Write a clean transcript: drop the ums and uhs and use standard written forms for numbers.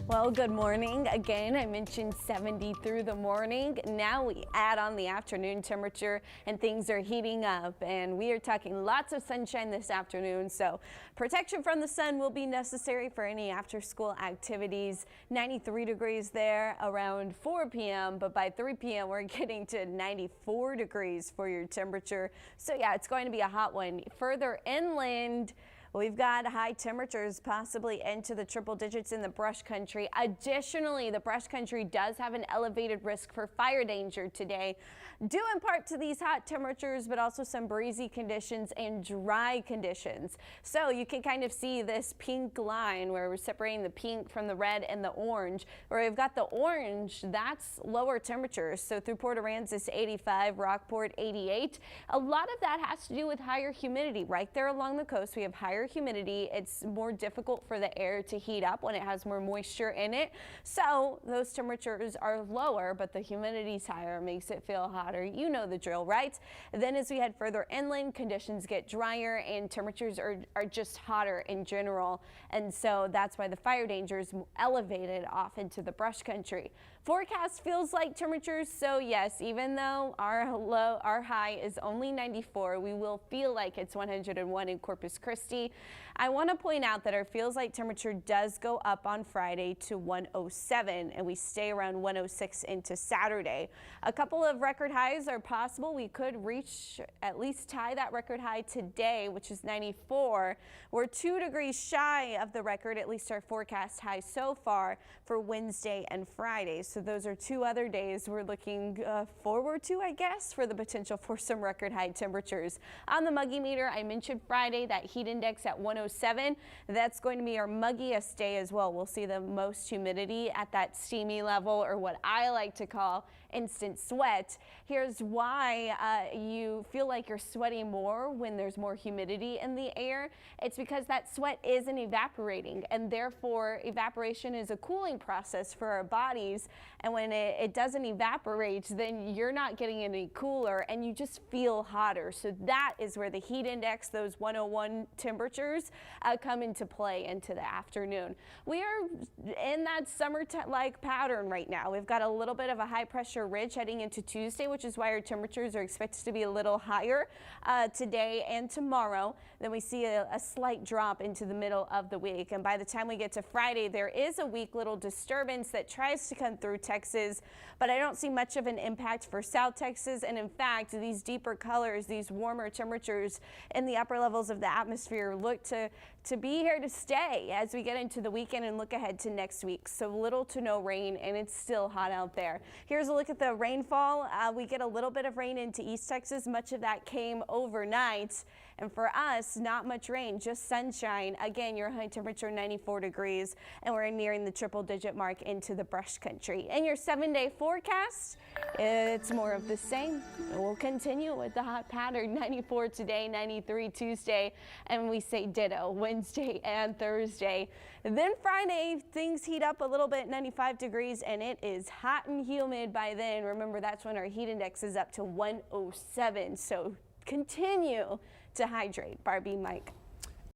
Well, good morning. Again, I mentioned 70 through the morning. Now we add on the afternoon temperature and things are heating up, and we are talking lots of sunshine this afternoon. So protection from the sun will be necessary for any after school activities. 93 degrees there around 4 p.m. but by 3 p.m. we're getting to 94 degrees for your temperature. So yeah, it's going to be a hot one. Further inland, we've got high temperatures possibly into the triple digits in the brush country. Additionally, the brush country does have an elevated risk for fire danger today, due in part to these hot temperatures, but also some breezy conditions and dry conditions. So you can kind of see this pink line where we're separating the pink from the red and the orange. Where we've got the orange, that's lower temperatures. So through Port Aransas 85, Rockport 88. A lot of that has to do with higher humidity. Right there along the coast, we have higher humidity. It's more difficult for the air to heat up when it has more moisture in it. So those temperatures are lower, but the humidity's higher, makes it feel hotter. You know the drill, right? Then as we head further inland, conditions get drier and temperatures are just hotter in general. And so that's why the fire danger is elevated off into the brush country. Forecast feels like temperatures. So yes, even though our high is only 94, we will feel like it's 101 in Corpus Christi. I want to point out that our feels like temperature does go up on Friday to 107, and we stay around 106 into Saturday. A couple of record highs are possible. We could reach, at least tie that record high today, which is 94. We're 2 degrees shy of the record, at least our forecast high so far, for Wednesday and Friday. So those are 2 other days we're looking forward to, I guess, for the potential for some record high temperatures. On the muggy meter, I mentioned Friday, that heat index at 107. That's going to be our muggiest day as well. We'll see the most humidity at that steamy level, or what I like to call instant sweat. Here's why you feel like you're sweating more when there's more humidity in the air. It's because that sweat isn't evaporating, and therefore evaporation is a cooling process for our bodies. And when it doesn't evaporate, then you're not getting any cooler and you just feel hotter. So that is where the heat index, those 101 temperatures, come into play into the afternoon. We are in that summer-like pattern right now. We've got a little bit of a high pressure ridge heading into Tuesday, which is why our temperatures are expected to be a little higher today and tomorrow. Then we see a slight drop into the middle of the week. And by the time we get to Friday, there is a weak little disturbance that tries to come through Texas, but I don't see much of an impact for South Texas. And in fact, these deeper colors, these warmer temperatures in the upper levels of the atmosphere look to be here to stay as we get into the weekend and look ahead to next week. So little to no rain, and it's still hot out there. Here's a look at the rainfall. We get a little bit of rain into East Texas. Much of that came overnight. And for us, not much rain, just sunshine. Again, your high temperature 94 degrees, and we're nearing the triple digit mark into the brush country. And your 7-day forecast, it's more of the same. We'll continue with the hot pattern. 94 today, 93 Tuesday, and we say ditto Wednesday and Thursday. Then Friday, things heat up a little bit, 95 degrees, and it is hot and humid by then. Remember, that's when our heat index is up to 107. So continue to hydrate. Barbie, Mike.